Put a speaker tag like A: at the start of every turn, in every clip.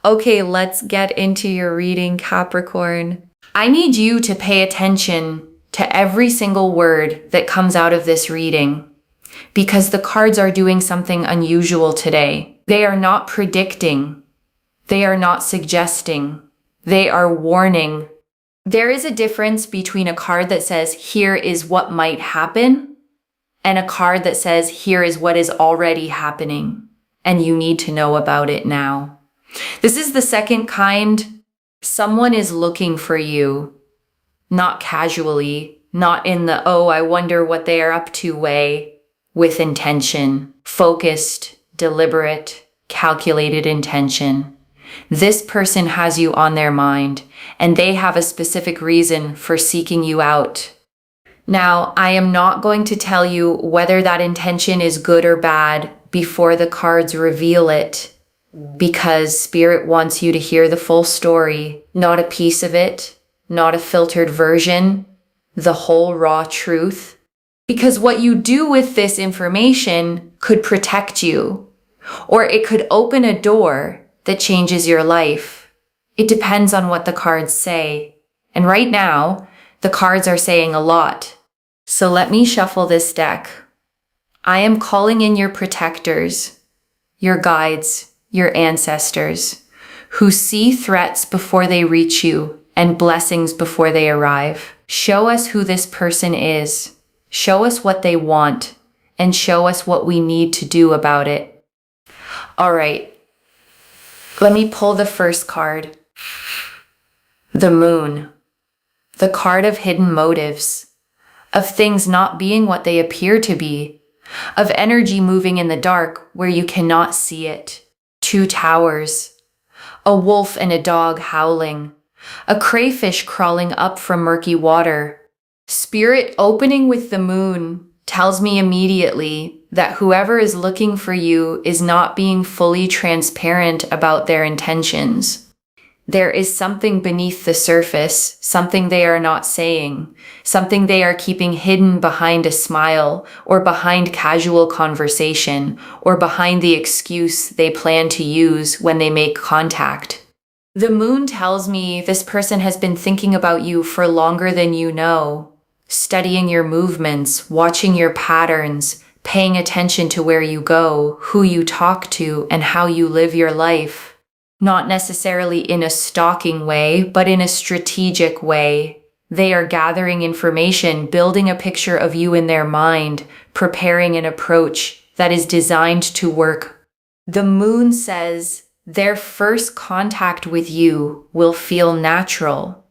A: Okay, let's get into your reading, Capricorn. I need you to pay attention to every single word that comes out of this reading, because the cards are doing something unusual today. They are not predicting. They are not suggesting. They are warning. There is a difference between a card that says, here is what might happen, and a card that says, here is what is already happening, and you need to know about it now. This is the second kind. Someone is looking for you, not casually, not in the, oh, I wonder what they are up to way, with intention, focused, deliberate, calculated intention. This person has you on their mind, and they have a specific reason for seeking you out. Now, I am not going to tell you whether that intention is good or bad before the cards reveal it, because Spirit wants you to hear the full story, not a piece of it, not a filtered version, the whole raw truth. Because what you do with this information could protect you, or it could open a door that changes your life. It depends on what the cards say. And right now, the cards are saying a lot. So let me shuffle this deck. I am calling in your protectors, your guides, your ancestors, who see threats before they reach you and blessings before they arrive. Show us who this person is. Show us what they want, and show us what we need to do about it. All right. Let me pull the first card. The Moon. The card of hidden motives, of things not being what they appear to be, of energy moving in the dark where you cannot see it. Two towers, a wolf and a dog howling, a crayfish crawling up from murky water. Spirit opening with the moon tells me immediately that whoever is looking for you is not being fully transparent about their intentions. There is something beneath the surface, something they are not saying, something they are keeping hidden behind a smile, or behind casual conversation, or behind the excuse they plan to use when they make contact. The moon tells me this person has been thinking about you for longer than you know, studying your movements, watching your patterns, paying attention to where you go, who you talk to, and how you live your life. Not necessarily in a stalking way, but in a strategic way. They are gathering information, building a picture of you in their mind, preparing an approach that is designed to work. The moon says their first contact with you will feel natural,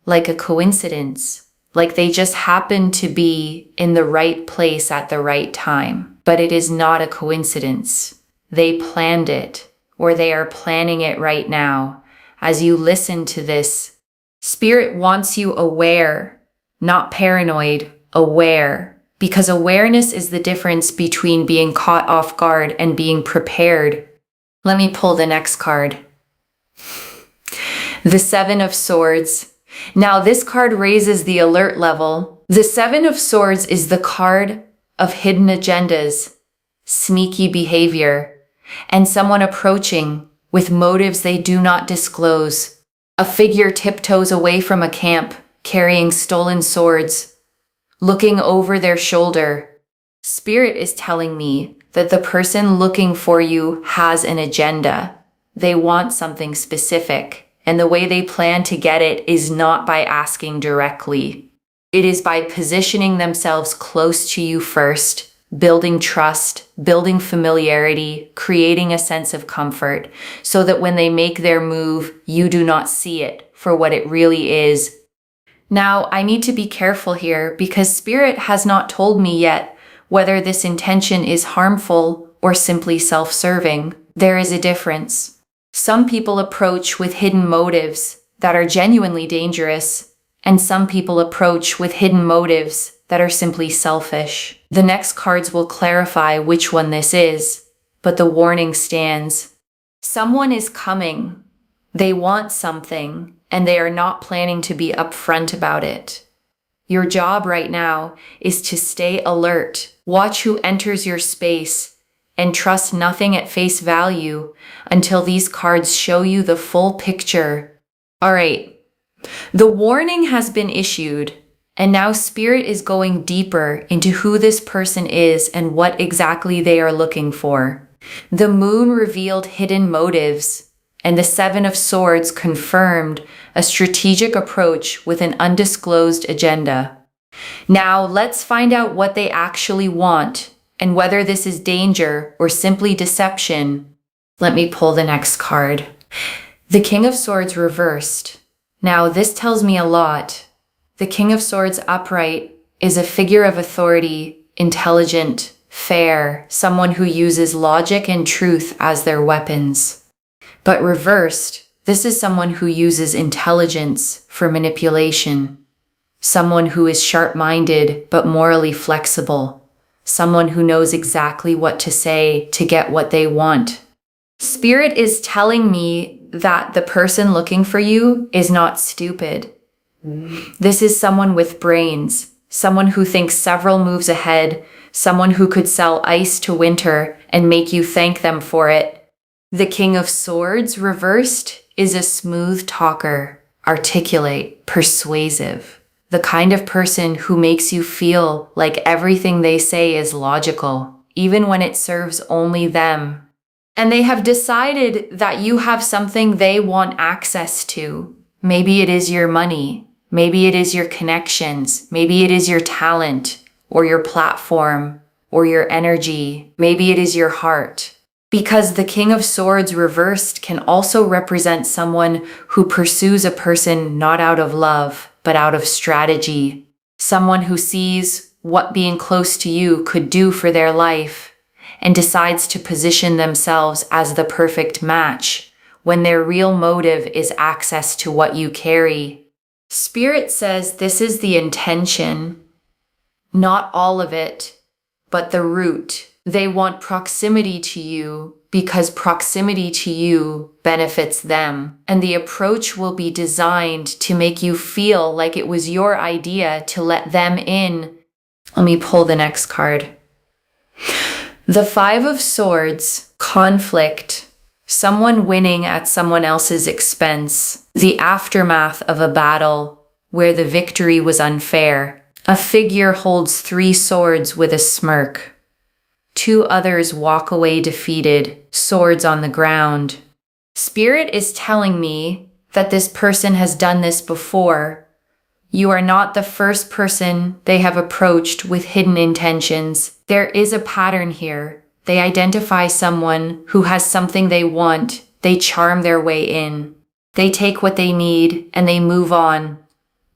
A: like a coincidence, like they just happen to be in the right place at the right time. But it is not a coincidence. They planned it. Or they are planning it right now. As you listen to this, Spirit wants you aware, not paranoid, aware. Because awareness is the difference between being caught off guard and being prepared. Let me pull the next card. The Seven of Swords. Now this card raises the alert level. The Seven of Swords is the card of hidden agendas, sneaky behavior, and someone approaching with motives they do not disclose. A figure tiptoes away from a camp, carrying stolen swords, looking over their shoulder. Spirit is telling me that the person looking for you has an agenda. They want something specific, and the way they plan to get it is not by asking directly. It is by positioning themselves close to you first, building trust, building familiarity, creating a sense of comfort, so that when they make their move, you do not see it for what it really is. Now, I need to be careful here because Spirit has not told me yet whether this intention is harmful or simply self-serving. There is a difference. Some people approach with hidden motives that are genuinely dangerous, and some people approach with hidden motives that are simply selfish. The next cards will clarify which one this is, but the warning stands. Someone is coming. They want something, and they are not planning to be upfront about it. Your job right now is to stay alert, watch who enters your space, and trust nothing at face value until these cards show you the full picture. All right, the warning has been issued, and now Spirit is going deeper into who this person is and what exactly they are looking for. The Moon revealed hidden motives, and the Seven of Swords confirmed a strategic approach with an undisclosed agenda. Now, let's find out what they actually want and whether this is danger or simply deception. Let me pull the next card. The King of Swords reversed. Now, this tells me a lot. The King of Swords upright is a figure of authority, intelligent, fair, someone who uses logic and truth as their weapons. But reversed, this is someone who uses intelligence for manipulation. Someone who is sharp-minded but morally flexible. Someone who knows exactly what to say to get what they want. Spirit is telling me that the person looking for you is not stupid. This is someone with brains, someone who thinks several moves ahead, someone who could sell ice to winter and make you thank them for it. The King of Swords reversed is a smooth talker, articulate, persuasive. The kind of person who makes you feel like everything they say is logical, even when it serves only them. And they have decided that you have something they want access to. Maybe it is your money. Maybe it is your connections. Maybe it is your talent or your platform or your energy. Maybe it is your heart. Because the King of Swords reversed can also represent someone who pursues a person not out of love, but out of strategy. Someone who sees what being close to you could do for their life and decides to position themselves as the perfect match when their real motive is access to what you carry. Spirit says this is the intention, not all of it, but the root. They want proximity to you because proximity to you benefits them, and the approach will be designed to make you feel like it was your idea to let them in. Let me pull the next card. The Five of Swords, conflict, someone winning at someone else's expense, the aftermath of a battle where the victory was unfair. A figure holds 3 swords with a smirk. 2 others walk away defeated, swords on the ground. Spirit is telling me that this person has done this before. You are not the first person they have approached with hidden intentions. There is a pattern here. They identify someone who has something they want. They charm their way in. They take what they need and they move on,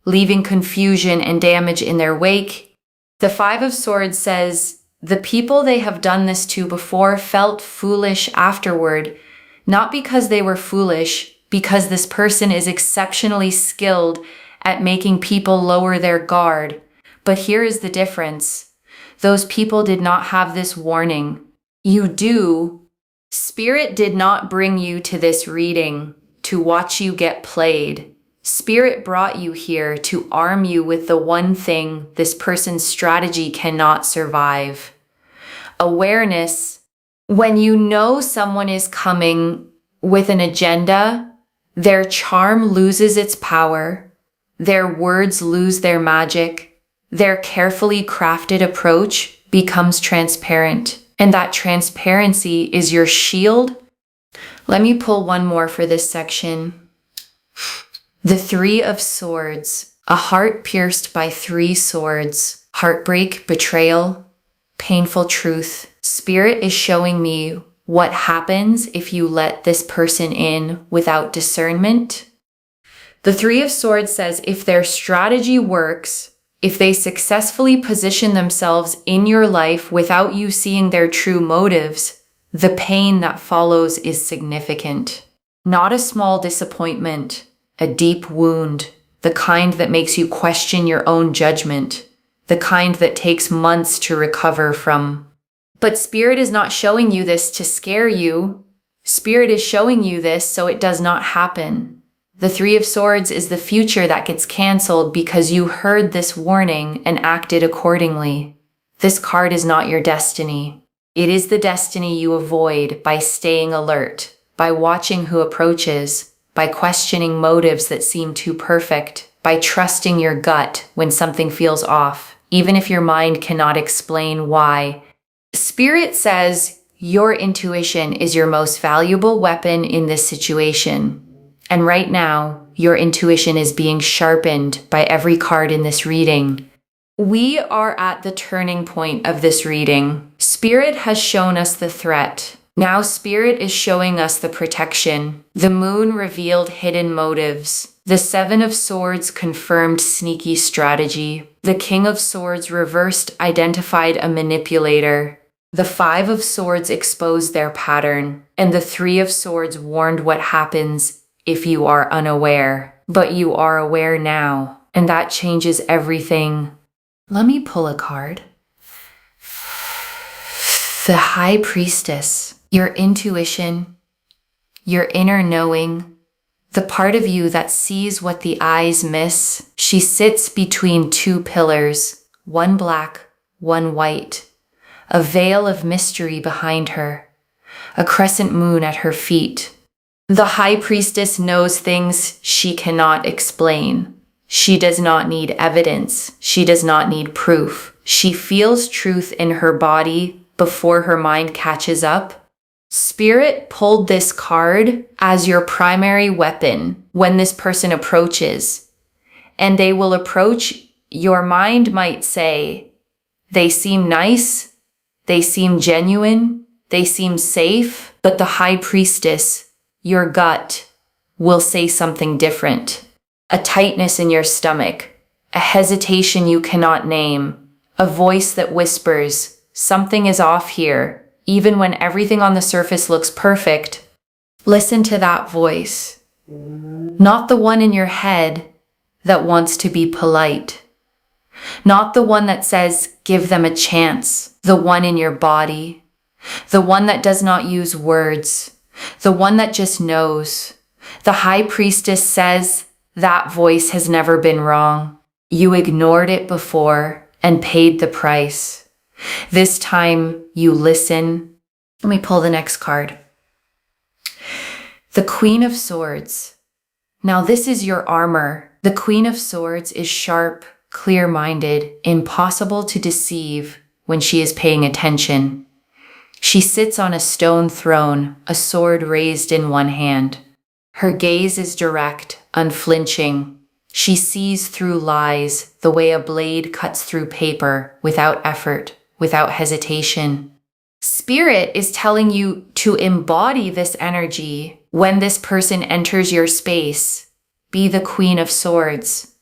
A: leaving confusion and damage in their wake. The Five of Swords says the people they have done this to before felt foolish afterward, not because they were foolish, because this person is exceptionally skilled at making people lower their guard. But here is the difference. Those people did not have this warning. You do. Spirit did not bring you to this reading to watch you get played. Spirit brought you here to arm you with the one thing this person's strategy cannot survive. Awareness. When you know someone is coming with an agenda, their charm loses its power. Their words lose their magic. Their carefully crafted approach becomes transparent, and that transparency is your shield. Let me pull one more for this section. The Three of Swords, a heart pierced by 3 swords, heartbreak, betrayal, painful truth. Spirit is showing me what happens if you let this person in without discernment. The Three of Swords says if their strategy works, if they successfully position themselves in your life without you seeing their true motives, the pain that follows is significant. Not a small disappointment, a deep wound, the kind that makes you question your own judgment, the kind that takes months to recover from. But Spirit is not showing you this to scare you. Spirit is showing you this so it does not happen. The Three of Swords is the future that gets canceled because you heard this warning and acted accordingly. This card is not your destiny. It is the destiny you avoid by staying alert, by watching who approaches, by questioning motives that seem too perfect, by trusting your gut when something feels off, even if your mind cannot explain why. Spirit says your intuition is your most valuable weapon in this situation. And right now, your intuition is being sharpened by every card in this reading. We are at the turning point of this reading. Spirit has shown us the threat. Now Spirit is showing us the protection. The moon revealed hidden motives. The Seven of Swords confirmed sneaky strategy. The King of Swords reversed identified a manipulator. The Five of Swords exposed their pattern. And the Three of Swords warned what happens if you are unaware. But you are aware now. And that changes everything. Let me pull a card. The High Priestess. Your intuition, your inner knowing, the part of you that sees what the eyes miss. She sits between two pillars, one black, one white, a veil of mystery behind her, a crescent moon at her feet. The High Priestess knows things she cannot explain. She does not need evidence. She does not need proof. She feels truth in her body before her mind catches up. Spirit pulled this card as your primary weapon when this person approaches. And they will approach, your mind might say, they seem nice, they seem genuine, they seem safe, but the High Priestess, your gut, will say something different. A tightness in your stomach, a hesitation you cannot name, a voice that whispers, something is off here. Even when everything on the surface looks perfect, listen to that voice. Not the one in your head that wants to be polite. Not the one that says, give them a chance. The one in your body. The one that does not use words. The one that just knows. The High Priestess says, that voice has never been wrong. You ignored it before and paid the price. This time you listen. Let me pull the next card. The Queen of Swords. Now this is your armor. The Queen of Swords is sharp, clear-minded, impossible to deceive when she is paying attention. She sits on a stone throne, a sword raised in one hand. Her gaze is direct, unflinching. She sees through lies the way a blade cuts through paper without effort. Without hesitation. Spirit is telling you to embody this energy when this person enters your space. Be the Queen of Swords.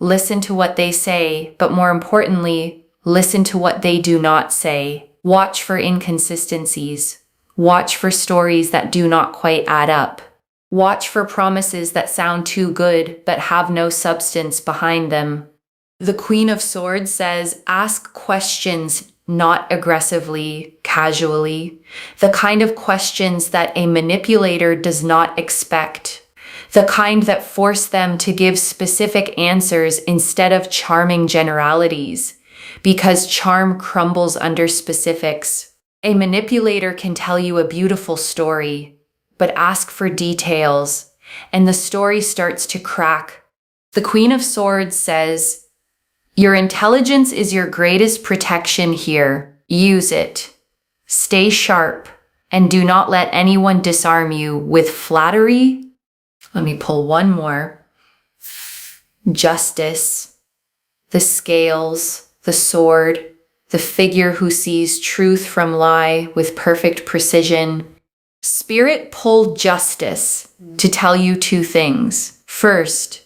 A: Listen to what they say, but more importantly, listen to what they do not say. Watch for inconsistencies. Watch for stories that do not quite add up. Watch for promises that sound too good but have no substance behind them. The Queen of Swords says, ask questions, not aggressively, casually, the kind of questions that a manipulator does not expect, the kind that force them to give specific answers instead of charming generalities, because charm crumbles under specifics. A manipulator can tell you a beautiful story, but ask for details, and the story starts to crack. The Queen of Swords says, your intelligence is your greatest protection here. Use it. Stay sharp and do not let anyone disarm you with flattery. Let me pull one more. Justice. The scales, the sword, the figure who sees truth from lie with perfect precision. Spirit pulled justice to tell you two things. First,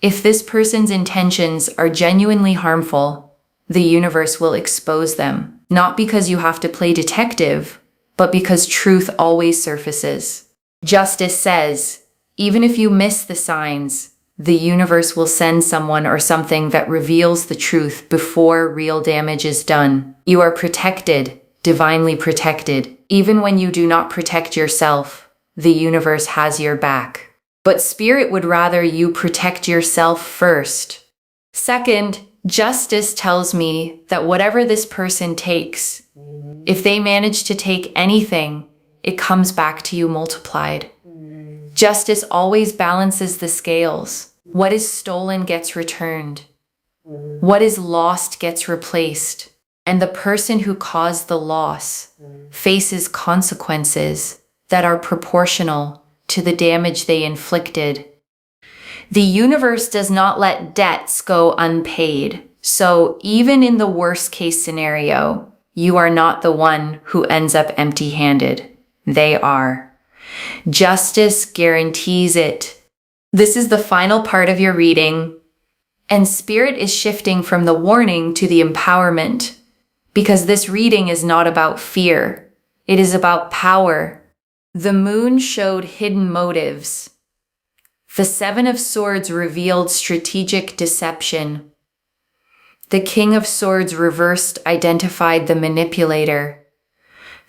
A: if this person's intentions are genuinely harmful, the universe will expose them. Not because you have to play detective, but because truth always surfaces. Justice says, even if you miss the signs, the universe will send someone or something that reveals the truth before real damage is done. You are protected, divinely protected. Even when you do not protect yourself, the universe has your back. But Spirit would rather you protect yourself first. Second, justice tells me that whatever this person takes, If they manage to take anything, it comes back to you multiplied. Justice always balances the scales. What is stolen gets returned. What is lost gets replaced. And the person who caused the loss faces consequences that are proportional to the damage they inflicted. The universe does not let debts go unpaid. So even in the worst case scenario, you are not the one who ends up empty-handed. They are. Justice guarantees it. This is the final part of your reading, and Spirit is shifting from the warning to the empowerment, because this reading is not about fear. It is about power. The moon showed hidden motives. The Seven of Swords revealed strategic deception. The King of Swords reversed identified the manipulator.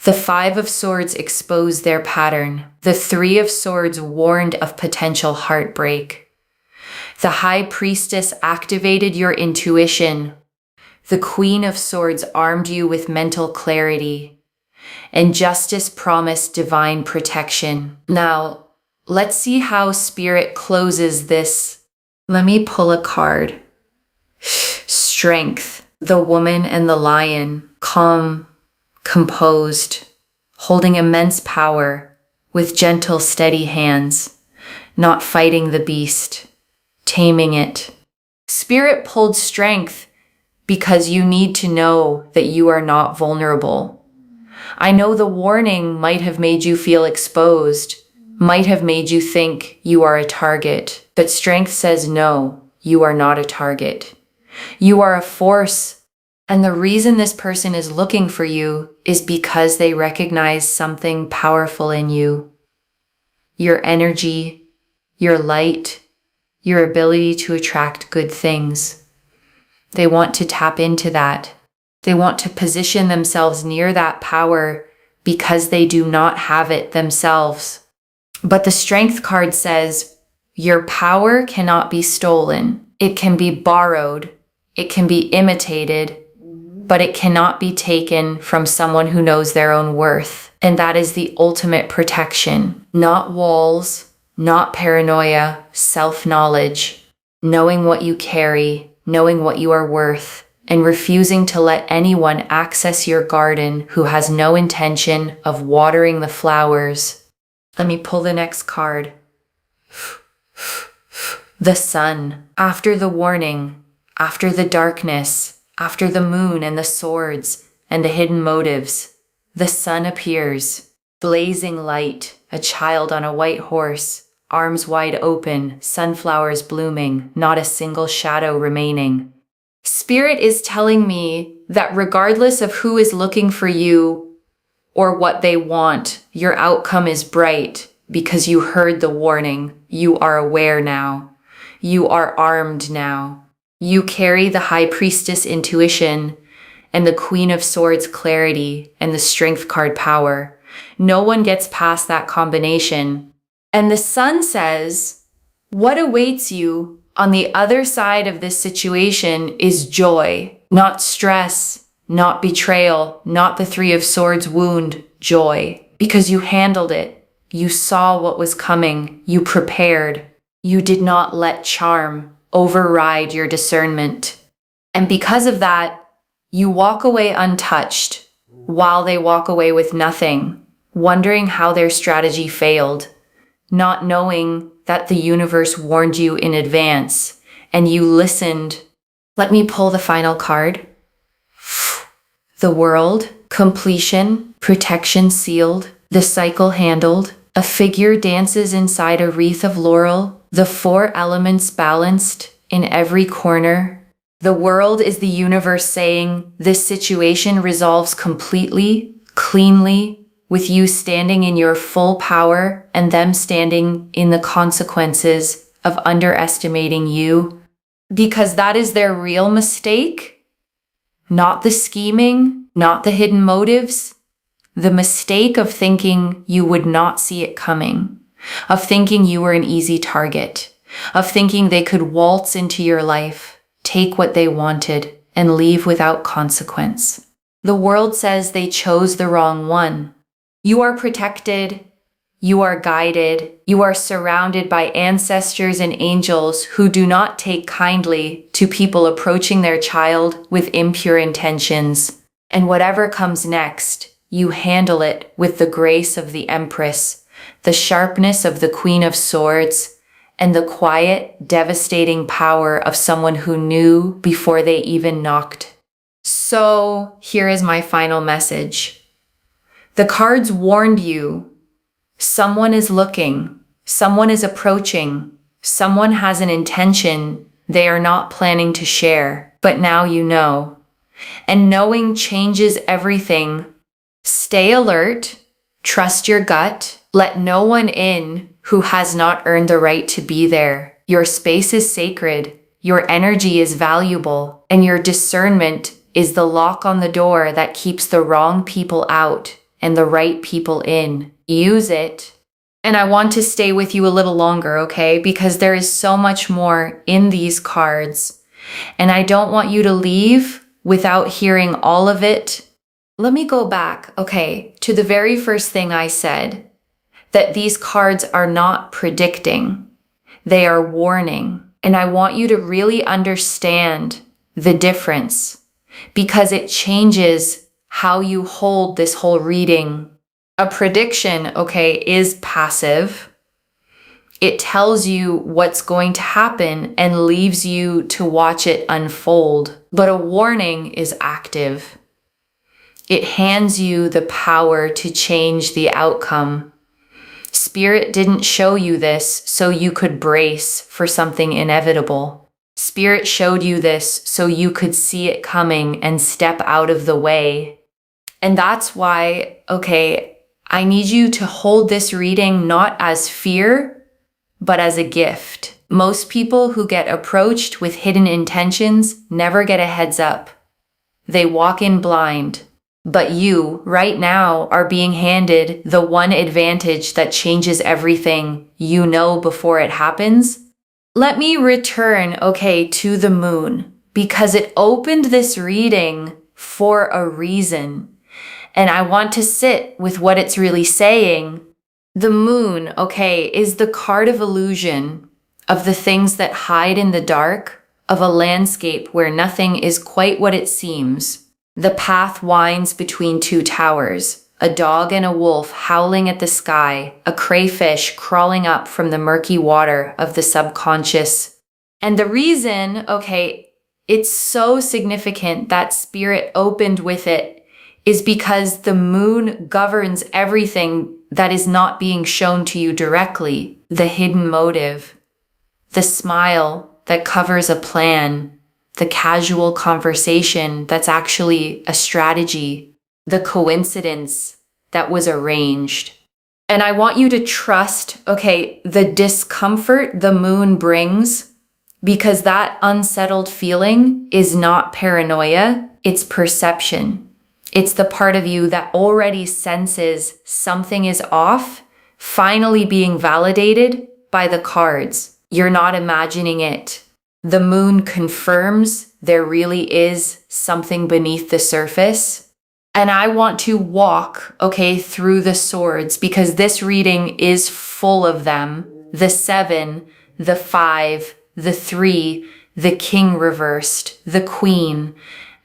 A: The Five of Swords exposed their pattern. The Three of Swords warned of potential heartbreak. The High Priestess activated your intuition. The Queen of Swords armed you with mental clarity. And Justice promised divine protection. Now, let's see how Spirit closes this. Let me pull a card. Strength. The woman and the lion. Calm. Composed, holding immense power, with gentle, steady hands, not fighting the beast, taming it. Spirit pulled strength because you need to know that you are not vulnerable. I know the warning might have made you feel exposed, might have made you think you are a target, but strength says no, you are not a target. You are a force. And the reason this person is looking for you is because they recognize something powerful in you. Your energy, your light, your ability to attract good things. They want to tap into that. They want to position themselves near that power because they do not have it themselves. But the Strength card says, your power cannot be stolen. It can be borrowed. It can be imitated. But it cannot be taken from someone who knows their own worth. And that is the ultimate protection. Not walls, not paranoia, self-knowledge. Knowing what you carry, knowing what you are worth, and refusing to let anyone access your garden who has no intention of watering the flowers. Let me pull the next card. The sun. After the warning, after the darkness, after the moon and the swords and the hidden motives, the sun appears, blazing light, a child on a white horse, arms wide open, sunflowers blooming, not a single shadow remaining. Spirit is telling me that regardless of who is looking for you or what they want, your outcome is bright because you heard the warning. You are aware now. You are armed now. You carry the High Priestess intuition and the Queen of Swords clarity and the Strength card power. No one gets past that combination. And the Sun says, what awaits you on the other side of this situation is joy, not stress, not betrayal, not the Three of Swords wound, joy. Because you handled it. You saw what was coming. You prepared. You did not let charm override your discernment. And because of that, you walk away untouched while they walk away with nothing, wondering how their strategy failed, not knowing that the universe warned you in advance and you listened. Let me pull the final card. The World, completion, protection sealed, the cycle handled, a figure dances inside a wreath of laurel, the four elements balanced in every corner. The world is the universe saying this situation resolves completely, cleanly, with you standing in your full power and them standing in the consequences of underestimating you. Because that is their real mistake, not the scheming, not the hidden motives. The mistake of thinking you would not see it coming, of thinking you were an easy target, of thinking they could waltz into your life, take what they wanted, and leave without consequence. The world says they chose the wrong one. You are protected. You are guided. You are surrounded by ancestors and angels who do not take kindly to people approaching their child with impure intentions. And whatever comes next, you handle it with the grace of the Empress, the sharpness of the Queen of Swords, and the quiet, devastating power of someone who knew before they even knocked. So, here is my final message. The cards warned you. Someone is looking. Someone is approaching. Someone has an intention they are not planning to share, but now you know. And knowing changes everything. Stay alert. Trust your gut. Let no one in who has not earned the right to be there. Your space is sacred. Your energy is valuable. And your discernment is the lock on the door that keeps the wrong people out and the right people in. Use it. And I want to stay with you a little longer, okay? Because there is so much more in these cards. And I don't want you to leave without hearing all of it. Let me go back, okay, to the very first thing I said, that these cards are not predicting. They are warning. And I want you to really understand the difference because it changes how you hold this whole reading. A prediction, okay, is passive. It tells you what's going to happen and leaves you to watch it unfold. But a warning is active. It hands you the power to change the outcome. Spirit didn't show you this so you could brace for something inevitable. Spirit showed you this so you could see it coming and step out of the way. And that's why, okay, I need you to hold this reading not as fear, but as a gift. Most people who get approached with hidden intentions never get a heads up. They walk in blind. But you, right now, are being handed the one advantage that changes everything you know before it happens. Let me return, okay, to the moon, because it opened this reading for a reason. And I want to sit with what it's really saying. The moon, okay, is the card of illusion, of the things that hide in the dark, of a landscape where nothing is quite what it seems. The path winds between two towers, a dog and a wolf howling at the sky, a crayfish crawling up from the murky water of the subconscious. And the reason, okay, it's so significant that Spirit opened with it is because the moon governs everything that is not being shown to you directly. The hidden motive, the smile that covers a plan, the casual conversation that's actually a strategy, the coincidence that was arranged. And I want you to trust, okay, the discomfort the moon brings, because that unsettled feeling is not paranoia, it's perception. It's the part of you that already senses something is off, finally being validated by the cards. You're not imagining it. The moon confirms there really is something beneath the surface. And I want to walk, okay, through the swords because this reading is full of them. The 7, the 5, the 3, the king reversed, the queen.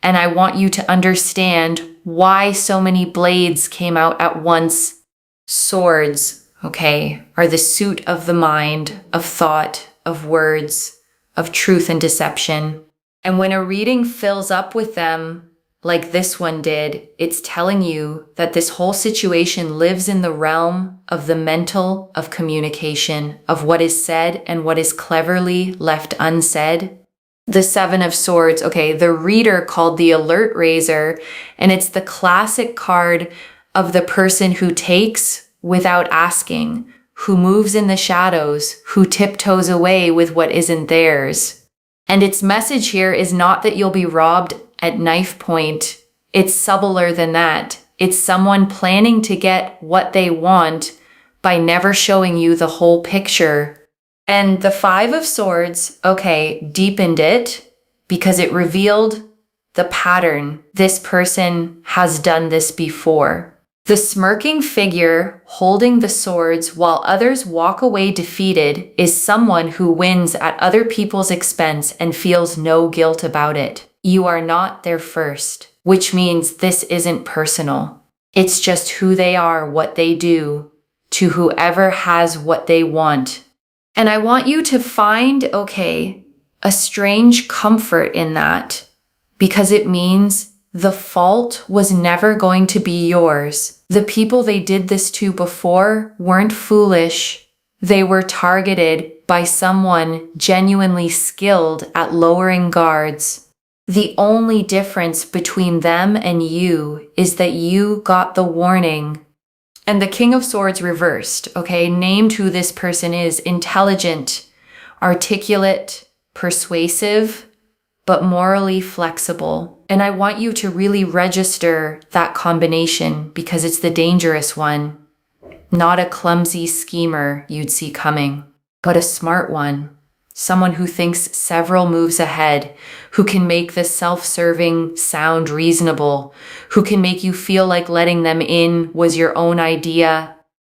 A: And I want you to understand why so many blades came out at once. Swords, okay, are the suit of the mind, of thought, of words, of truth and deception. And when a reading fills up with them, like this one did, it's telling you that this whole situation lives in the realm of the mental, of communication, of what is said and what is cleverly left unsaid. The 7 of Swords, okay, the reader called the alert raiser, and it's the classic card of the person who takes without asking, who moves in the shadows, who tiptoes away with what isn't theirs. And its message here is not that you'll be robbed at knife point. It's subtler than that. It's someone planning to get what they want by never showing you the whole picture. And the 5 of Swords, okay, deepened it because it revealed the pattern. This person has done this before. The smirking figure holding the swords while others walk away defeated is someone who wins at other people's expense and feels no guilt about it. You are not their first, which means this isn't personal. It's just who they are, what they do, to whoever has what they want. And I want you to find, a strange comfort in that, because it means the fault was never going to be yours. The people they did this to before weren't foolish. They were targeted by someone genuinely skilled at lowering guards. The only difference between them and you is that you got the warning. And the King of Swords reversed, named who this person is: intelligent, articulate, persuasive, but morally flexible. And I want you to really register that combination because it's the dangerous one. Not a clumsy schemer you'd see coming, but a smart one. Someone who thinks several moves ahead, who can make the self-serving sound reasonable, who can make you feel like letting them in was your own idea.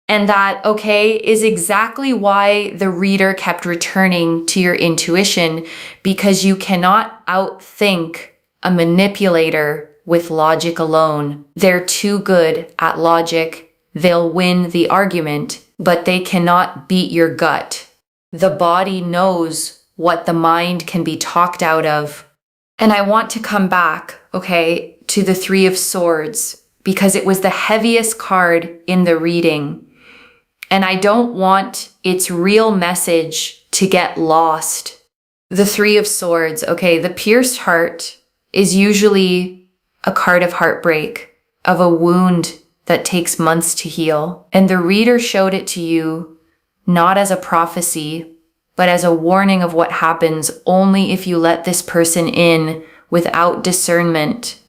A: And that, is exactly why the reader kept returning to your intuition, because you cannot outthink a manipulator with logic alone. They're too good at logic. They'll win the argument, but they cannot beat your gut. The body knows what the mind can be talked out of. And I want to come back, to the Three of Swords, because it was the heaviest card in the reading. And I don't want its real message to get lost. The Three of Swords, the pierced heart is usually a card of heartbreak, of a wound that takes months to heal. And the reader showed it to you not as a prophecy, but as a warning of what happens only if you let this person in without discernment.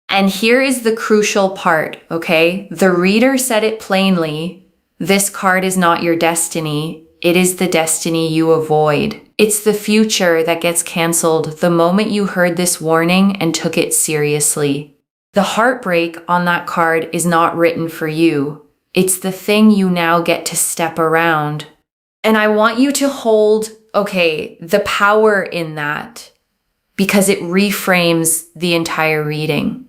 A: And here is the crucial part, The reader said it plainly. This card is not your destiny. It is the destiny you avoid. It's the future that gets canceled the moment you heard this warning and took it seriously. The heartbreak on that card is not written for you. It's the thing you now get to step around. And I want you to hold, the power in that, because it reframes the entire reading.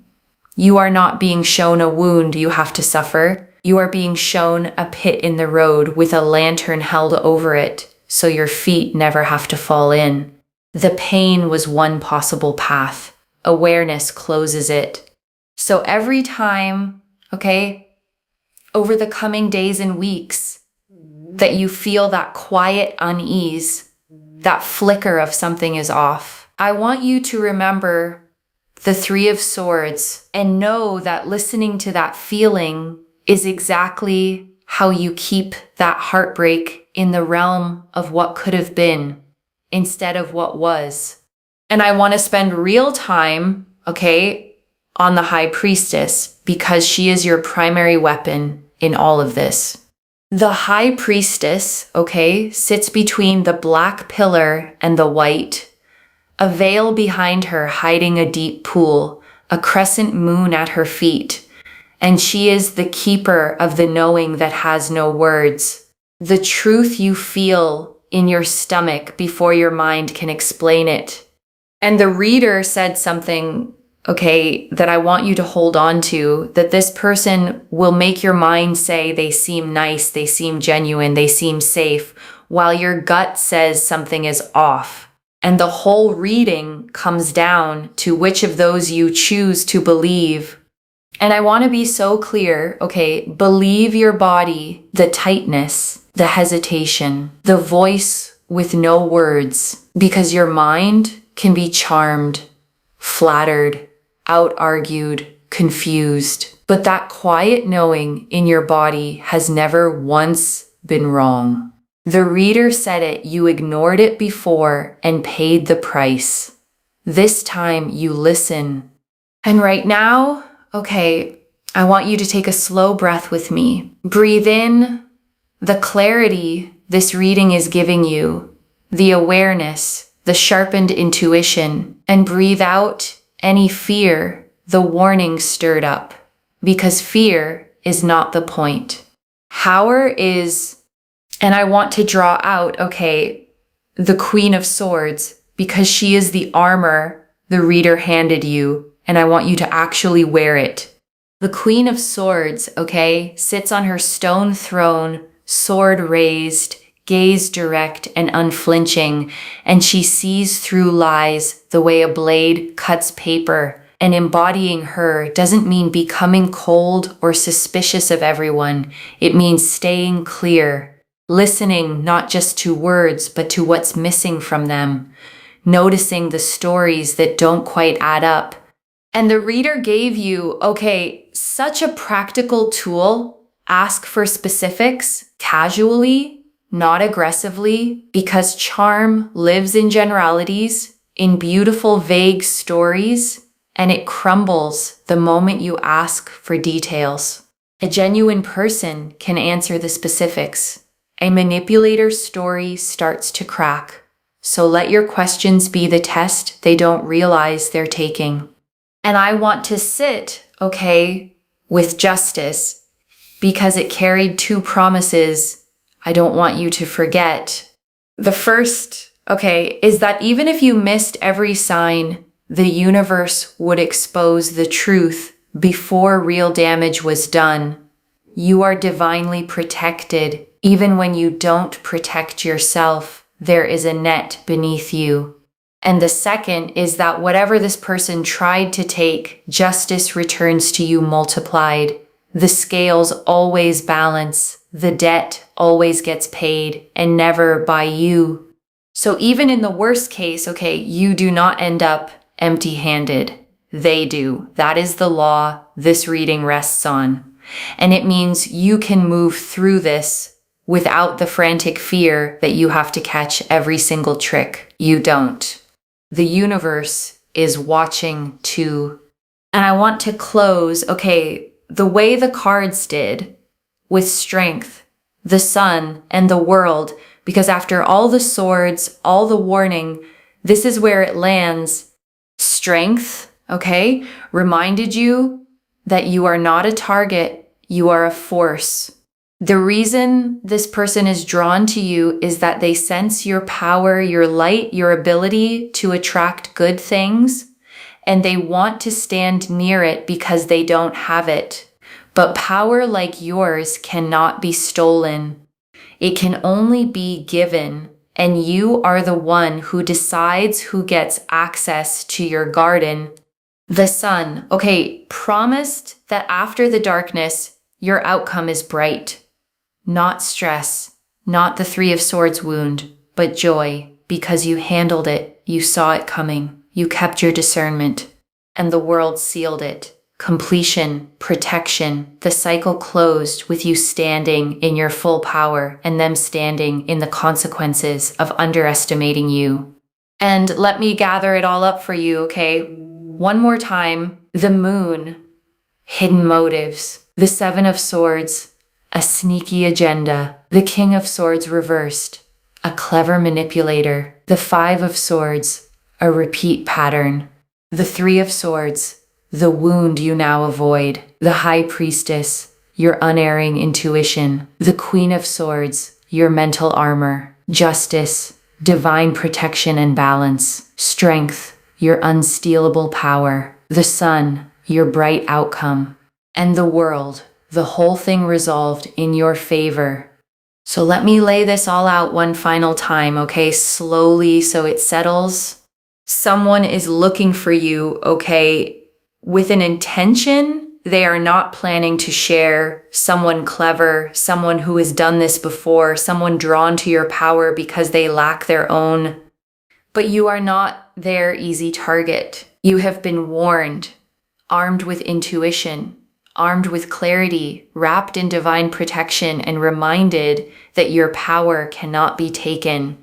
A: You are not being shown a wound you have to suffer. You are being shown a pit in the road with a lantern held over it, so your feet never have to fall in. The pain was one possible path. Awareness closes it. So every time, over the coming days and weeks, that you feel that quiet unease, that flicker of something is off, I want you to remember the Three of Swords and know that listening to that feeling is exactly how you keep that heartbreak in the realm of what could have been instead of what was. And I want to spend real time, on the High Priestess, because she is your primary weapon in all of this. The High Priestess, sits between the black pillar and the white, a veil behind her hiding a deep pool, a crescent moon at her feet, and she is the keeper of the knowing that has no words, the truth you feel in your stomach before your mind can explain it. And the reader said something that I want you to hold on to, that this person will make your mind say they seem nice, they seem genuine, they seem safe, while your gut says something is off. And the whole reading comes down to which of those you choose to believe. And I want to be so clear, believe your body, the tightness, the hesitation, the voice with no words, because your mind can be charmed, flattered, out-argued, confused. But that quiet knowing in your body has never once been wrong. The reader said it, you ignored it before and paid the price. This time you listen. And right now, I want you to take a slow breath with me. Breathe in the clarity this reading is giving you, the awareness, the sharpened intuition, and breathe out any fear the warning stirred up, because fear is not the point. Power is, and I want to draw out, the Queen of Swords, because she is the armor the reader handed you, and I want you to actually wear it. The Queen of Swords, sits on her stone throne, sword raised, gaze direct and unflinching, and she sees through lies the way a blade cuts paper. And embodying her doesn't mean becoming cold or suspicious of everyone. It means staying clear, listening not just to words, but to what's missing from them, noticing the stories that don't quite add up. And the reader gave you, such a practical tool. Ask for specifics casually, not aggressively, because charm lives in generalities, in beautiful, vague stories, and it crumbles the moment you ask for details. A genuine person can answer the specifics. A manipulator's story starts to crack. So let your questions be the test they don't realize they're taking. And I want to sit, with justice, because it carried two promises I don't want you to forget. The first, is that even if you missed every sign, the universe would expose the truth before real damage was done. You are divinely protected. Even when you don't protect yourself, there is a net beneath you. And the second is that whatever this person tried to take, justice returns to you multiplied. The scales always balance. The debt always gets paid, and never by you. So even in the worst case, you do not end up empty-handed. They do. That is the law this reading rests on. And it means you can move through this without the frantic fear that you have to catch every single trick. You don't. The universe is watching too. And I want to close, the way the cards did, with strength, the sun, and the world, because after all the swords, all the warning, this is where it lands. Strength, reminded you that you are not a target, you are a force. The reason this person is drawn to you is that they sense your power, your light, your ability to attract good things, and they want to stand near it because they don't have it. But power like yours cannot be stolen. It can only be given. And you are the one who decides who gets access to your garden. The sun, promised that after the darkness, your outcome is bright. Not stress, not the Three of Swords wound, but joy, because you handled it, you saw it coming, you kept your discernment, and the world sealed it. Completion, protection, the cycle closed with you standing in your full power and them standing in the consequences of underestimating you. And let me gather it all up for you, One more time. The moon, hidden motives. The Seven of Swords, a sneaky agenda. The King of Swords reversed, a clever manipulator. The Five of Swords, a repeat pattern. The Three of Swords, the wound you now avoid. The High Priestess, your unerring intuition. The Queen of Swords, your mental armor. Justice, divine protection and balance. Strength, your unstealable power. The sun, your bright outcome. And the world, the whole thing resolved in your favor. So let me lay this all out one final time, slowly so it settles. Someone is looking for you, with an intention. They are not planning to share. Someone clever, someone who has done this before, someone drawn to your power because they lack their own. But you are not their easy target. You have been warned, armed with intuition, armed with clarity, wrapped in divine protection, and reminded that your power cannot be taken.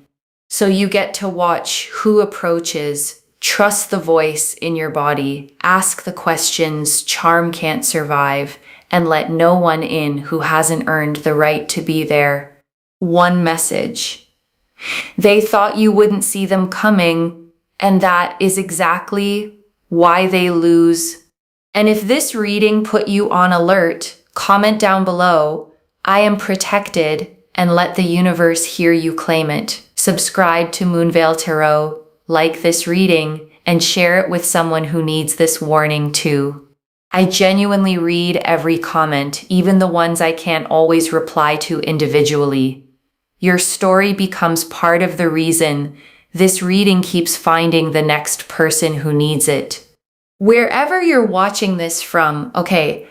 A: So you get to watch who approaches. Trust the voice in your body, ask the questions charm can't survive, and let no one in who hasn't earned the right to be there. One message. They thought you wouldn't see them coming, and that is exactly why they lose. And if this reading put you on alert, comment down below, "I am protected," and let the universe hear you claim it. Subscribe to Moonveil Tarot, like this reading, and share it with someone who needs this warning too. I genuinely read every comment, even the ones I can't always reply to individually. Your story becomes part of the reason this reading keeps finding the next person who needs it. Wherever you're watching this from, okay,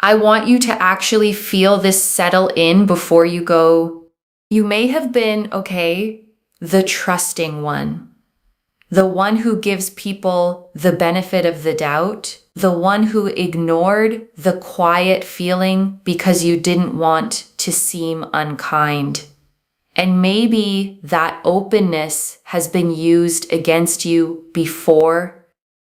A: I want you to actually feel this settle in before you go. You may have been, okay, the trusting one, the one who gives people the benefit of the doubt, the one who ignored the quiet feeling because you didn't want to seem unkind. And maybe that openness has been used against you before.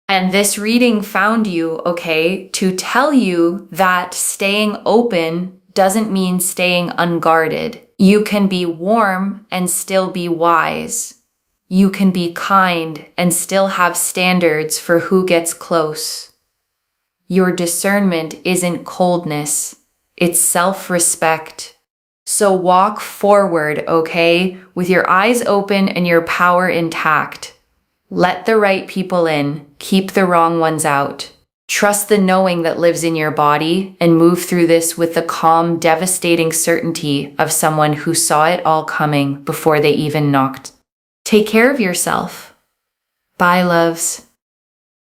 A: And this reading found you, okay, to tell you that staying open doesn't mean staying unguarded. You can be warm and still be wise. You can be kind and still have standards for who gets close. Your discernment isn't coldness, it's self-respect. So walk forward, okay, with your eyes open and your power intact. Let the right people in, keep the wrong ones out. Trust the knowing that lives in your body and move through this with the calm, devastating certainty of someone who saw it all coming before they even knocked. Take care of yourself. Bye, loves.